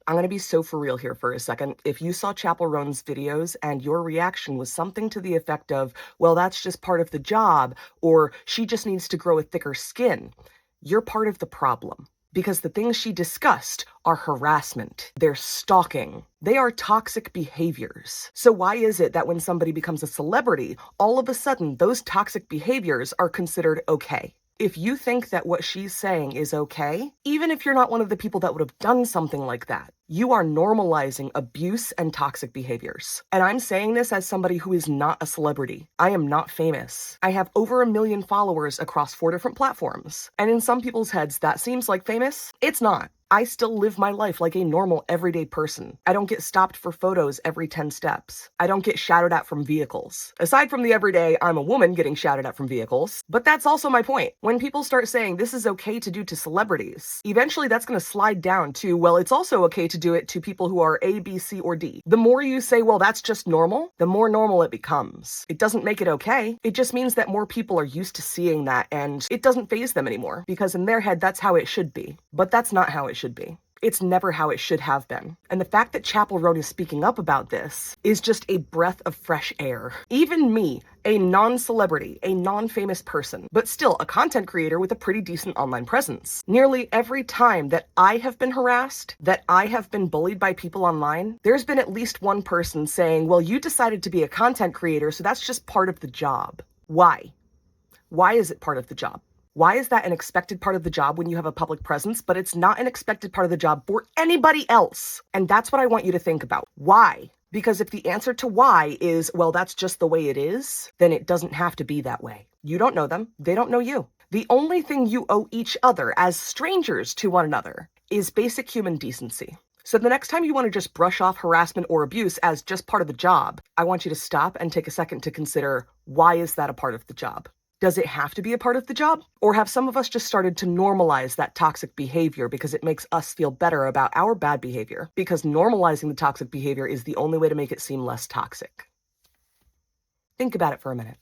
I'm gonna be so for real here for a second. If you saw Chappell Roan's videos and your reaction was something to the effect of, well, that's just part of the job, or she just needs to grow a thicker skin, you're part of the problem. Because the things she discussed are harassment, they're stalking, they are toxic behaviors. So why is it that when somebody becomes a celebrity, all of a sudden those toxic behaviors are considered okay? If you think that what she's saying is okay, even if you're not one of the people that would have done something like that, you are normalizing abuse and toxic behaviors. And I'm saying this as somebody who is not a celebrity. I am not famous. I have over 1 million followers across 4 different platforms. And in some people's heads, that seems like famous. It's not. I still live my life like a normal, everyday person. I don't get stopped for photos every 10 steps. I don't get shouted at from vehicles. Aside from the everyday, I'm a woman getting shouted at from vehicles. But that's also my point. When people start saying this is okay to do to celebrities, eventually that's going to slide down to, well, it's also okay to do it to people who are A, B, C, or D. The more you say, well, that's just normal, the more normal it becomes. It doesn't make it okay. It just means that more people are used to seeing that and it doesn't faze them anymore because in their head, that's how it should be. But that's not how it should be. It's never how it should have been. And the fact that Chappell Roan is speaking up about this is just a breath of fresh air. Even me, a non-celebrity, a non-famous person, but still a content creator with a pretty decent online presence. Nearly every time that I have been harassed, that I have been bullied by people online, there's been at least one person saying, well, you decided to be a content creator, so that's just part of the job. Why? Why is it part of the job? Why is that an expected part of the job when you have a public presence, but it's not an expected part of the job for anybody else? And that's what I want you to think about. Why? Because if the answer to why is, well, that's just the way it is, then it doesn't have to be that way. You don't know them. They don't know you. The only thing you owe each other as strangers to one another is basic human decency. So the next time you want to just brush off harassment or abuse as just part of the job, I want you to stop and take a second to consider, why is that a part of the job? Does it have to be a part of the job? Or have some of us just started to normalize that toxic behavior because it makes us feel better about our bad behavior? Because normalizing the toxic behavior is the only way to make it seem less toxic. Think about it for a minute.